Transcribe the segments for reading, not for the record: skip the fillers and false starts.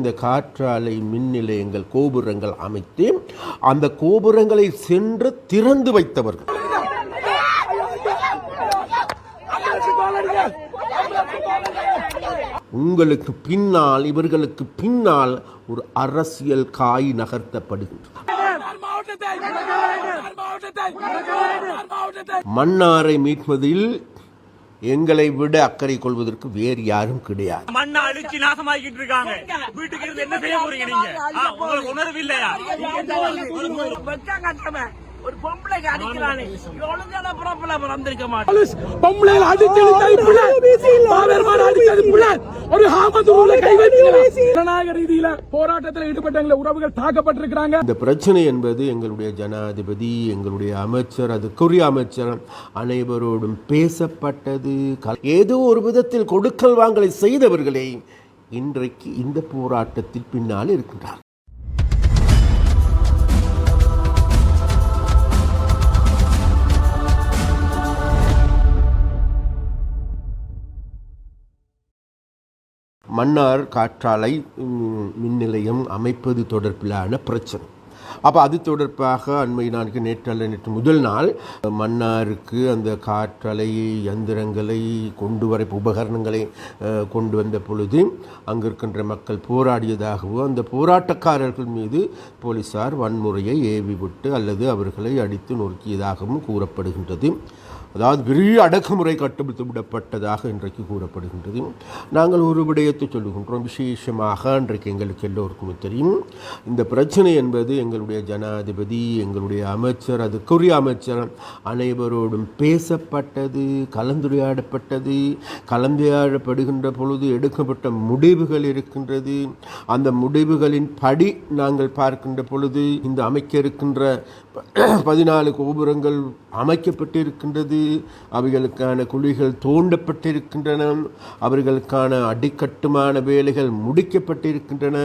இந்த காற்றாலை மின் நிலையங்கள் கோபுரங்கள் அமைத்து அந்த கோபுரங்களை சென்று திறந்து வைத்தவர்கள். உங்களுக்கு பின்னால் இவர்களுக்கு பின்னால் ஒரு அரசியல் காய் நகர்த்தப்படுகின்றது. மன்னாரை மீட்பதில் எங்களை விட அக்கறை கொள்வதற்கு வேறு யாரும் கிடையாது. மண்ணை அழிச்சு நாசமாக்கிட்டு இருக்காங்க. வீட்டுக்கு இருந்து என்ன செய்ய போறீங்க நீங்க? உங்களுக்கு உணர்வு இல்லையா? ஒரு பொம்பளைக்கு அடிக்கிறானே ஒழுங்கான புறப்பல வந்திருக்க மாட்டேன். பொம்பளைல அடிச்சு ஒரு ஆபத்துல கை வைக்கிறாங்க. ஜனநாயக ரீதியில போராட்டத்தில் ஈடுபட்ட உறவுகள் தாக்கப்பட்டிருக்கிறாங்க. இந்த பிரச்சனை என்பது எங்களுடைய ஜனாதிபதி, எங்களுடைய அமைச்சர், அதுக்குரிய அமைச்சர் அனைவரோடும் பேசப்பட்டது. ஏதோ ஒரு விதத்தில் கொடுக்கல் வாங்கலை செய்தவர்களே இன்றைக்கு இந்த போராட்டத்தில் பின்னால் இருக்கின்றார். மன்னார் காற்றாலை மின் நிலையம் அமைப்பது தொடர்பிலான பிரச்சனை. அப்போ அது தொடர்பாக அண்மை நாளுக்கு நேற்று முதல் நாள் மன்னாருக்கு அந்த காற்றாலை யந்திரங்களை கொண்டு வர உபகரணங்களை கொண்டு வந்த பொழுது அங்கே இருக்கின்ற மக்கள் போராடியதாகவோ அந்த போராட்டக்காரர்கள் மீது போலீசார் வன்முறையை ஏவி விட்டு அல்லது அவர்களை அடித்து நொறுக்கியதாகவும் கூறப்படுகின்றது. அதாவது பெரிய அடக்குமுறை கட்டுப்படுத்தி விடப்பட்டதாக இன்றைக்கு கூறப்படுகின்றது. நாங்கள் ஒரு விடயத்தை சொல்லுகின்றோம். விசேஷமாக இன்றைக்கு எங்களுக்கு எல்லோருக்குமே தெரியும், இந்த பிரச்சனை என்பது எங்களுடைய ஜனாதிபதி, எங்களுடைய அமைச்சர், அதுக்குரிய அமைச்சர் அனைவரோடும் பேசப்பட்டது, கலந்துரையாடப்பட்டது. கலந்துரையாடப்படுகின்ற பொழுது எடுக்கப்பட்ட முடிவுகள் இருக்கின்றது. அந்த முடிவுகளின் படி நாங்கள் பார்க்கின்ற பொழுது இந்த அமைக்க இருக்கின்ற 14 கோபுரங்கள் அமைக்கப்பட்டிருக்கின்றது. அவைகளுக்கான குழிகள் தோண்டப்பட்டிருக்கின்றன. அவர்களுக்கான அடிக்கட்டுமான வேலைகள் முடிக்கப்பட்டிருக்கின்றன.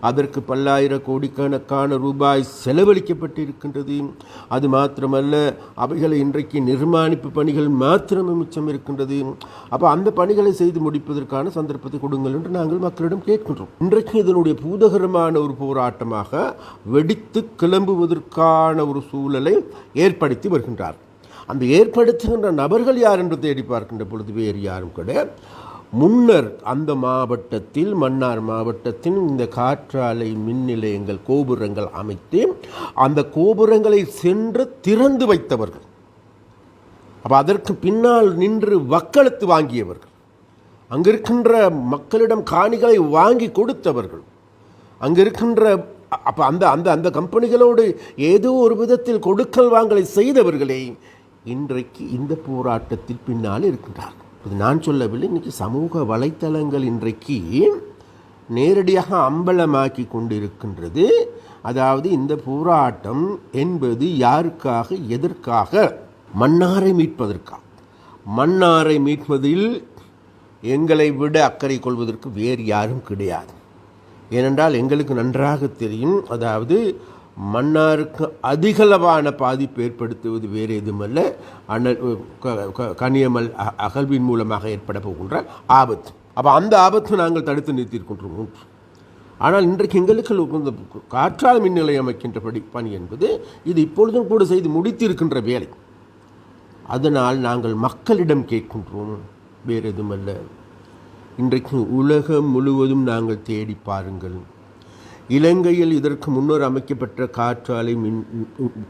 அதற்கு பல்லாயிரம் கோடிக்கணக்கான ரூபாய் செலவழிக்கப்பட்டிருக்கின்றது. அது மாத்திரமல்ல, அவைகளை இன்றைக்கு நிர்மாணிப்பு பணிகள் மாத்திரமே மிச்சம் இருக்கின்றது. அப்போ அந்த பணிகளை செய்து முடிப்பதற்கான சந்தர்ப்பத்தை கொடுங்கள் என்று நாங்கள் மக்களிடம் கேட்கின்றோம். இன்றைக்கு இதனுடைய பூதகரமான ஒரு போராட்டமாக வெடித்து கிளம்புவதற்கான ஒரு சூழலை ஏற்படுத்தி வருகின்றார். அந்த ஏற்படுத்துகின்ற நபர்கள் யார் என்று தேடி பார்க்கின்ற பொழுது வேறு யாரும் கிடையாது. முன்னர் அந்த மாவட்டத்தில், மன்னார் மாவட்டத்தின் இந்த காற்றாலை மின் நிலையங்கள் கோபுரங்கள் அமைத்து அந்த கோபுரங்களை சென்று திறந்து வைத்தவர்கள். அப்போ அதற்கு பின்னால் நின்று வக்களத்து வாங்கியவர்கள், அங்கிருக்கின்ற மக்களிடம் காணிகளை வாங்கி கொடுத்தவர்கள், அங்கிருக்கின்ற அப்போ அந்த அந்த அந்த கம்பெனிகளோடு ஏதோ ஒரு விதத்தில் கொடுக்கல் வாங்கலை செய்தவர்களே இன்றைக்கு இந்த போராட்டத்தில் பின்னால் இருக்கின்றார்கள். இது நான் சொல்லவில்லை, இன்றைக்கு சமூக வலைத்தளங்கள் இன்றைக்கு நேரடியாக அம்பலமாக்கி கொண்டிருக்கின்றது. அதாவது இந்த போராட்டம் என்பது யாருக்காக, எதற்காக? மன்னாரை மீட்பதற்காக. மன்னாரை மீட்பதில் எங்களை விட அக்கறை கொள்வதற்கு வேறு யாரும் கிடையாது. ஏனென்றால் எங்களுக்கு நன்றாக தெரியும், அதாவது மன்னாருக்கு அதிகளவான பாதிப்பு ஏற்படுத்துவது வேறு எதுவுமல்ல, கனியமல் அகழ்வின் மூலமாக ஏற்பட போகின்ற ஆபத்து. அப்போ அந்த ஆபத்தை நாங்கள் தடுத்து நிறுத்தியிருக்கின்றோம். ஆனால் இன்றைக்கு எங்களுக்கு இந்த காற்றாலை மின் நிலையம் அமைக்கின்ற பணி என்பது இது இப்பொழுதும் கூட செய்து முடித்திருக்கின்ற வேலை. அதனால் நாங்கள் மக்களிடம் கேட்கின்றோம், வேறு எதுவுமல்ல. இன்றைக்கு உலகம் முழுவதும் நாங்கள் தேடி பாருங்கள். இலங்கையில் இதற்கு முன்னர் அமைக்கப்பட்ட காற்றாலை மின்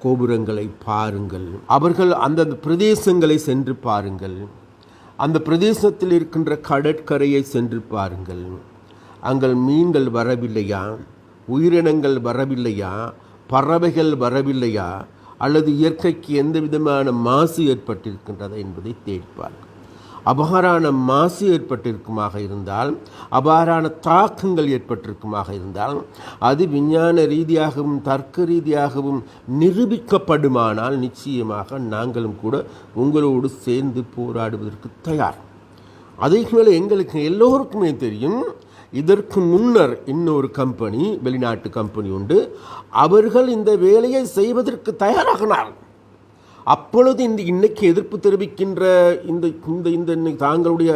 கோபுரங்களை பாருங்கள். அவர்கள் அந்தந்த பிரதேசங்களை சென்று பாருங்கள். அந்த பிரதேசத்தில் இருக்கின்ற கடற்கரையை சென்று பாருங்கள். அங்கே மீன்கள் வரவில்லையா, உயிரினங்கள் வரவில்லையா, பறவைகள் வரவில்லையா, அல்லது இயற்கைக்கு எந்த விதமான மாசு ஏற்பட்டிருக்கின்றதா என்பதை தேடிப்பார்கள். அபாரான மாசு ஏற்பட்டிருக்குமாக இருந்தால், அபாரான தாக்கங்கள் ஏற்பட்டிருக்குமாக இருந்தால், அது விஞ்ஞான ரீதியாகவும் தர்க்க ரீதியாகவும் நிரூபிக்கப்படுமானால் நிச்சயமாக நாங்களும் கூட உங்களோடு சேர்ந்து போராடுவதற்கு தயார். அதே போல எங்களுக்கு எல்லோருக்குமே தெரியும், இதற்கு முன்னர் இன்னொரு கம்பெனி, வெளிநாட்டு கம்பெனி உண்டு, அவர்கள் இந்த வேலையை செய்வதற்கு தயாராகினார். அப்பொழுது இன்னைக்கு எதிர்ப்பு தெரிவிக்கின்ற இந்த தாங்களுடைய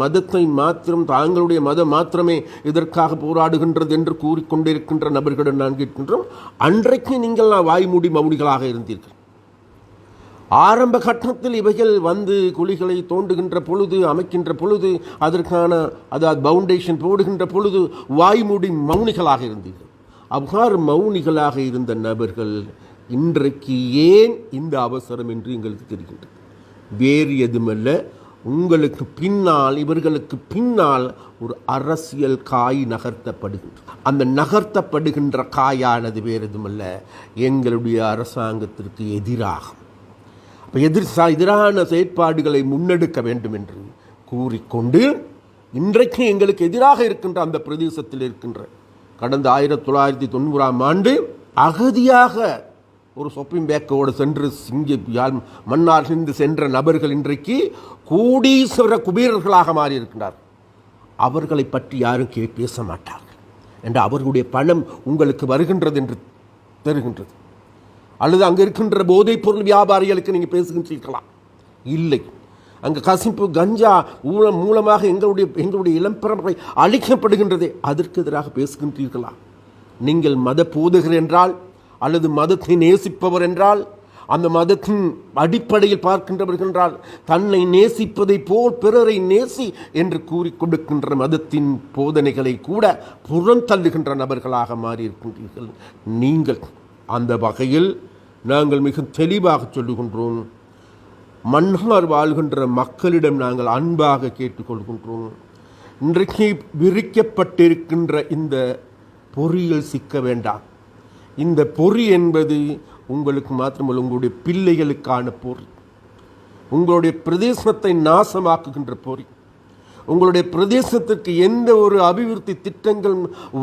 மதத்தை மாத்திரம் தாங்களுடைய மதம் மாத்திரமே இதற்காக போராடுகின்றது என்று கூறிக்கொண்டிருக்கின்ற நபர்களிடம் நான் கேட்கின்றோம், அன்றைக்கு நீங்கள் வாய்மூடி மௌனிகளாக இருந்தீர்கள். ஆரம்ப கட்டத்தில் இவைகள் வந்து குழிகளை தோண்டுகின்ற பொழுது, அமைக்கின்ற பொழுது, அதற்கான அதாவது பவுண்டேஷன் போடுகின்ற பொழுது வாய்மூடி மௌனிகளாக இருந்தீர்கள். அவ்வாறு மௌனிகளாக இருந்த நபர்கள் இன்றைக்கு ஏன் இந்த அவசரம் என்று எங்களுக்கு தெரிகின்றது. வேறு எதுமல்ல, உங்களுக்கு பின்னால் இவர்களுக்கு பின்னால் ஒரு அரசியல் காய் நகர்த்தப்படுகின்றது. அந்த நகர்த்தப்படுகின்ற காயானது வேறு எதுமல்ல, எங்களுடைய அரசாங்கத்திற்கு எதிராகும். எதிரான செயற்பாடுகளை முன்னெடுக்க வேண்டும் என்று கூறிக்கொண்டு இன்றைக்கு எங்களுக்கு எதிராக இருக்கின்ற அந்த பிரதேசத்தில் இருக்கின்ற கடந்த 1990ஆம் ஆண்டு அகதியாக ஒரு ஷாப்பிங் பேக்கோடு சென்று மன்னாரிலிருந்து சென்ற நபர்கள் இன்றைக்கு கோடீஸ்வர குபேரர்களாக மாறி இருக்கின்றார். அவர்களை பற்றி யாரும் பேச மாட்டார்கள் என்று அவர்களுடைய பணம் உங்களுக்கு வருகின்றது என்று தெரிகின்றது. அல்லது அங்கே இருக்கின்ற போதைப் பொருள் வியாபாரிகளுக்கு நீங்கள் பேசுகின்றீர்களா? இல்லை. அங்கே கசிப்பு கஞ்சா மூலமாக எங்களுடைய இளம்பரம்பரை அழிக்கப்படுகின்றதே, அதற்கு எதிராக பேசுகின்றீர்களா? நீங்கள் மத போதகர் என்றால் அல்லது மதத்தை நேசிப்பவர் என்றால், அந்த மதத்தின் அடிப்படையில் பார்க்கின்றவர்கள் என்றால், தன்னை நேசிப்பதை போல் பிறரை நேசி என்று கூறி கொடுக்கின்ற மதத்தின் போதனைகளை கூட புறந்தள்ளுகின்ற நபர்களாக மாறியிருக்கின்றீர்கள் நீங்கள். அந்த வகையில் நாங்கள் மிக தெளிவாக சொல்லுகின்றோம், மன்னார் வாழ்கின்ற மக்களிடம் நாங்கள் அன்பாக கேட்டுக்கொள்கின்றோம், இன்றைக்கு விரிக்கப்பட்டிருக்கின்ற இந்த பொறியில் சிக்க வேண்டாம். இந்த பொறி என்பது உங்களுக்கு மாத்திரமல்ல, உங்களுடைய பிள்ளைகளுக்கான பொறி, உங்களுடைய பிரதேசத்தை நாசமாக்குகின்ற பொறி, உங்களுடைய பிரதேசத்திற்கு எந்த ஒரு அபிவிருத்தி திட்டங்கள்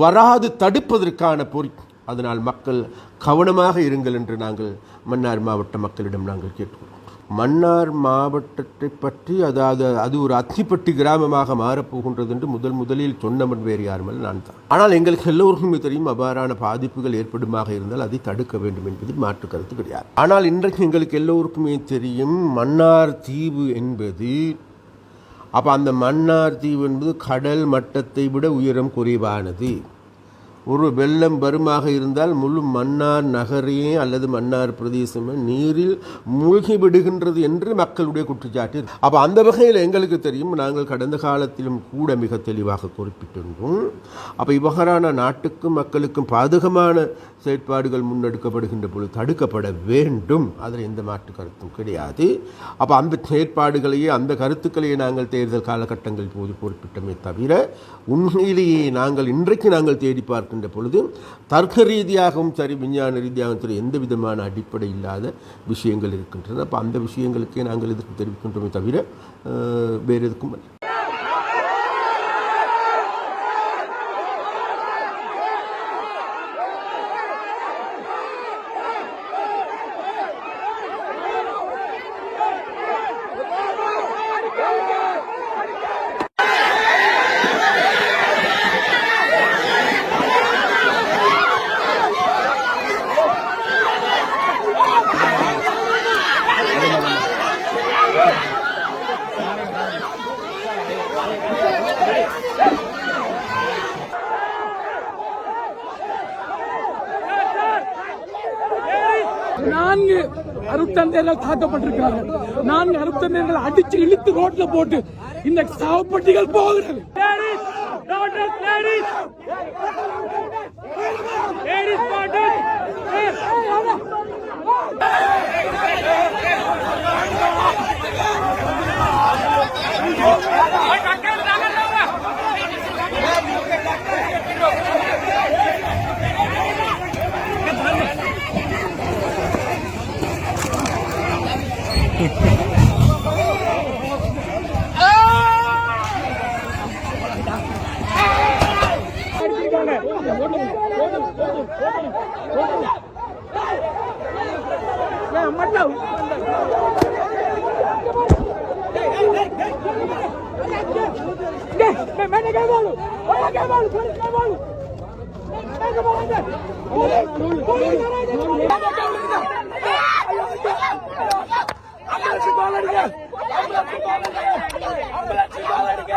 வராது தடுப்பதற்கான பொறி. அதனால் மக்கள் கவனமாக இருங்கள் என்று நாங்கள் மன்னார் மாவட்ட மக்களிடம் நாங்கள் கேட்டுக்கொள்வோம். மன்னார் மாவட்டத்தை பற்றி அதாவது அது ஒரு அத்திப்பட்டி கிராமமாக மாறப்போகின்றது என்று முதலில் சொன்னவன் வேறு யாருமல்ல நான் தான். ஆனால் எங்களுக்கு எல்லோருக்குமே தெரியும், அவ்வாறான பாதிப்புகள் ஏற்படுமாக இருந்தால் அதை தடுக்க வேண்டும் என்பதில் மாற்று கருத்து கிடையாது. ஆனால் இன்றைக்கு எங்களுக்கு எல்லோருக்குமே தெரியும், மன்னார் தீவு என்பது அந்த மன்னார் தீவு என்பது கடல் மட்டத்தை விட உயரம் குறைவானது. ஒரு வெள்ளம் வருமாக இருந்தால் முழு மன்னார் நகரையே அல்லது மன்னார் பிரதேசமே நீரில் மூழ்கி விடுகின்றது என்று மக்களுடைய குற்றச்சாட்டு. அந்த வகையில் எங்களுக்கு தெரியும், நாங்கள் கடந்த காலத்திலும் கூட மிக தெளிவாக குறிப்பிட்டிருந்தோம். இவ்வாறான நாட்டுக்கும் மக்களுக்கும் பாதகமான செயற்பாடுகள் முன்னெடுக்கப்படுகின்ற பொழுது தடுக்கப்பட வேண்டும், அதில் எந்த மாற்று கருத்தும் கிடையாது. அந்த செயற்பாடுகளையே அந்த கருத்துக்களையே நாங்கள் தேர்தல் காலகட்டங்கள் போது குறிப்பிட்டமே தவிர, உண்மையிலேயே இன்றைக்கு நாங்கள் தேடி பார்க்கின்ற பொழுது தர்க்க ரீதியாகவும் சரி விஞ்ஞான ரீதியாகவும் சரி எந்த விதமான அடிப்படை இல்லாத விஷயங்கள் இருக்கின்றன. அந்த விஷயங்களுக்கே நாங்கள் எதிர்ப்பு தெரிவிக்கின்றோமே தவிர வேறு எதுக்கும் அல்ல. நான்கு அருட்தந்தையர்கள் தாக்கப்பட்டிருக்கிறார்கள். 4 அருட்தந்தையர்கள் அடிச்சு இழுத்து ரோட்ல போட்டு இந்த சாவப்பட்டிகள் போகிறது. ஆம்புலன்ஸ் கால் அடிங்க. ஆம்புலன்ஸ் கால் அடிங்க.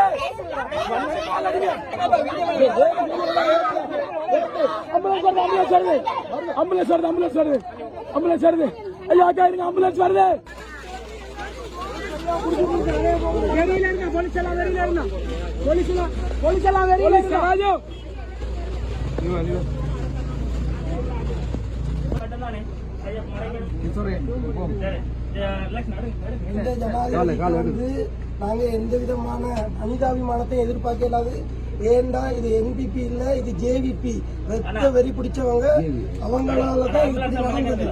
ஆம்புலன்ஸ் வருது. ஐயா இருங்க, ஆம்புலன்ஸ் வருது. வெளியில இருங்க, போலீஸ் எல்லாம் வெளியில இருங்க. போலீஸ் எல்லாம் வெளியில இருங்க. ராஜு இந்த ஜனாதிபதி வந்து நாங்க எந்த விதமான மனிதாபிமானத்தை எதிர்பார்க்கலாது. ஏண்டா இது என்பிபி இல்ல, இது ஜேவிபி. ரத்த வெறி பிடிச்சவங்க, அவங்களாலதான் இது இப்படி நடந்தது.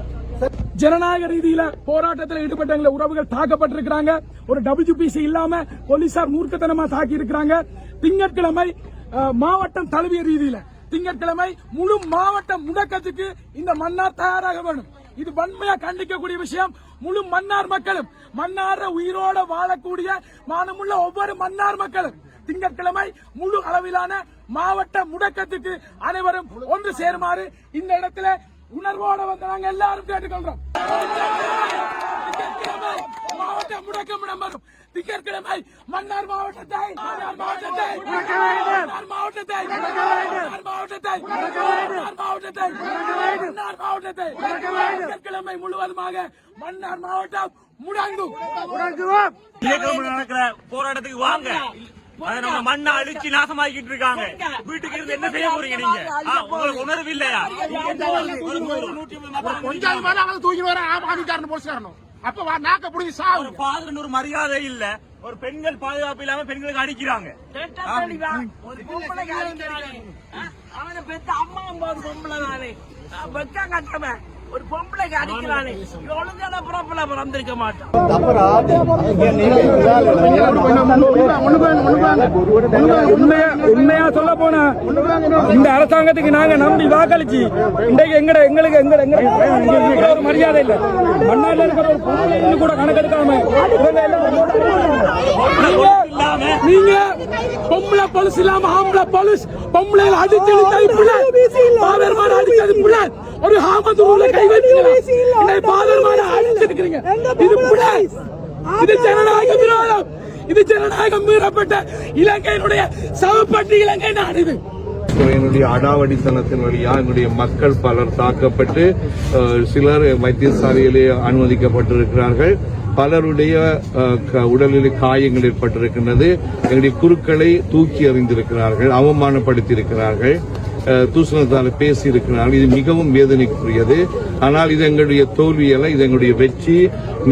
ஜனநாயக ரீதியில போராட்டத்தில் ஈடுபட்ட உறவுகள் தாக்கப்பட்டிருக்கிறாங்க. ஒரு WPC இல்லாம போலீசார் மூர்க்கத்தனமா தாக்கி இருக்கிறாங்க. திங்கட்கிழமை மாவட்டம் தழுவிய ரீதியில திங்கட்கிழமை முழு மாவட்ட முடக்கத்துக்கு இந்த மன்னார் தயாராக வேண்டும். இது வன்மையா கண்டிக்கக்கூடிய விஷயம். முழு மன்னார் மக்களும், மன்னார உயிரோட வாழக்கூடிய மானமுள்ள ஒவ்வொரு மன்னார் மக்களும் திங்கட்கிழமை முழு அளவிலான மாவட்ட முடக்கத்துக்கு அனைவரும் ஒன்று சேருமாறு இந்த இடத்துல உணர்வோட வந்து நாங்க எல்லாரும் கேட்டுக்கொள்றோம். மாவட்ட முடக்கம் இடம்பெறும். திங்கட்கிழமை மன்னார் மாவட்டத்தை திங்கட்கிழமை முழுவதுமாக மன்னார் மாவட்டம் முடங்கும். நடக்கிற போராட்டத்துக்கு வாங்க. நம்ம மண்ணை அழிச்சு நாசமாக்கிட்டு இருக்காங்க. வீட்டுக்கு இருந்து என்ன செய்ய போறீங்க நீங்க? உங்களுக்கு உணர்வு இல்லையா? ஒரு மரியாதை இல்ல, ஒரு பெண்கள் பாதுகாப்பு இல்லாம பெண்களுக்கு அடிக்கிறாங்க. ஒரு பொம்பளைக்கு அடிக்கிறாங்க. அவனை பெற்ற அம்மா பொம்பளை தானே, வெக்கம் கட்டவன் ஒரு பொம்பளைக்கு அடிக்கிறானே, ஒழுங்கான பிறப்புல பிறந்திருக்க மாட்டான். உண்மையா சொல்ல போனா இந்த அரசாங்கத்துக்கு நாங்க நம்பி வாக்களிச்சு இன்றைக்கு எங்களுக்கு ஒரு மரியாதை இல்ல. மன்னார்ல இருக்கிற ஒரு பொம்பளை கூட கணக்கெடுக்காம நீங்க பொம்பளை போலீஸ் இல்லாம ஆம்பளை போலீஸ் பொம்பளை அடிச்சது அடிச்சது பிள்ளை ஒரு ஆமதூர்ல கை வைத்தீங்க. பாதர்மான அடிச்சிருக்கிறீங்க. இது பிள்ளை, இது ஜனநாயக விரோதம். இது ஜனநாயகம் மீறப்பட்ட இலங்கையினுடைய சவப்பட்டு இலங்கை நாடு. இது என்னுடைய அடாவடித்தனத்தின் வழியா என்னுடைய மக்கள் பலர் தாக்கப்பட்டு சிலர் வைத்தியசாலையிலே அனுமதிக்கப்பட்டிருக்கிறார்கள். பலருடைய உடலில் காயங்கள் ஏற்பட்டிருக்கின்றது. எங்களுடைய குருக்களை தூக்கி எறிந்திருக்கிறார்கள், அவமானப்படுத்தியிருக்கிறார்கள், தூசணத்தால் பேசி இருக்கிறார்கள். இது மிகவும் வேதனைக்குரியது. ஆனால் இது எங்களுடைய தோல்வி அல்ல, இது எங்களுடைய வெற்றி.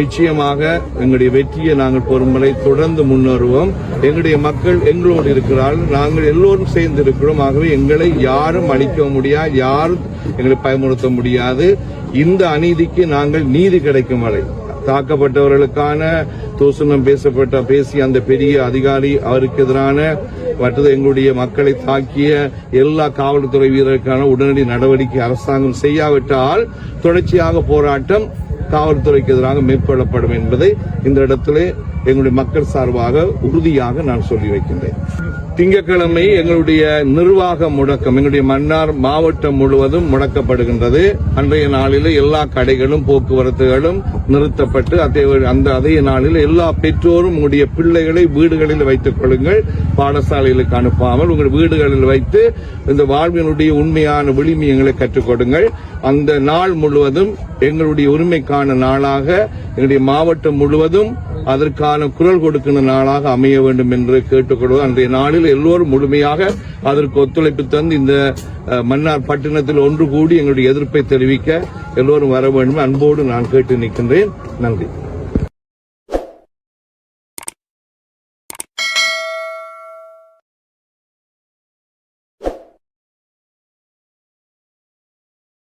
நிச்சயமாக எங்களுடைய வெற்றியை நாங்கள் பொறுமுறை தொடர்ந்து முன்னேறுவோம். எங்களுடைய மக்கள் எங்களோடு இருக்கிறார்கள், நாங்கள் எல்லோரும் சேர்ந்து இருக்கிறோம். ஆகவே எங்களை யாரும் அழிக்க முடியாது, யாரும் எங்களை பயமுறுத்த முடியாது. இந்த அநீதிக்கு நாங்கள் நீதி கிடைக்கும் வரை தாக்கப்பட்டவர்களுக்கான தூசணம் பேசிய அந்த பெரிய அதிகாரி, அவருக்கு எதிரான மற்றது எங்களுடைய மக்களை தாக்கிய எல்லா காவல்துறை வீரருக்கான உடனடி நடவடிக்கை அரசாங்கம் செய்யாவிட்டால் தொடர்ச்சியாக போராட்டம் காவல்துறைக்கு எதிராக மேற்கொள்ளப்படும் என்பதை இந்த இடத்திலே எங்களுடைய மக்கள் சார்பாக உறுதியாக நான் சொல்லி வைக்கின்றேன். திங்கட்கிழமை எங்களுடைய நிர்வாக முடக்கம் எங்களுடைய மன்னார் மாவட்டம் முழுவதும் முடக்கப்படுகின்றது. அன்றைய நாளில் எல்லா கடைகளும் போக்குவரத்துகளும் நிறுத்தப்பட்டு அதே நாளில் எல்லா பெற்றோரும் உங்களுடைய பிள்ளைகளை வீடுகளில் வைத்துக் கொள்ளுங்கள், பாடசாலைகளுக்கு அனுப்பாமல் உங்கள் வீடுகளில் வைத்து இந்த வாழ்வினுடைய உண்மையான விளிமியங்களை கற்றுக் கொடுங்கள். அந்த நாள் முழுவதும் எங்களுடைய உரிமைக்கான நாளாக எங்களுடைய மாவட்டம் முழுவதும் அதற்கான குரல் கொடுக்கின்ற நாளாக அமைய வேண்டும் என்று கேட்டுக்கொள்வது. அன்றைய நாளில் எல்லோரும் முழுமையாக அதற்கு ஒத்துழைப்பு தந்து இந்த மன்னார் பட்டினத்தில் ஒன்று கூடி எங்களுடைய எதிர்ப்பை தெரிவிக்க எல்லோரும் வர வேண்டும் அன்போடு நான் கேட்டு நிற்கின்றேன். நன்றி.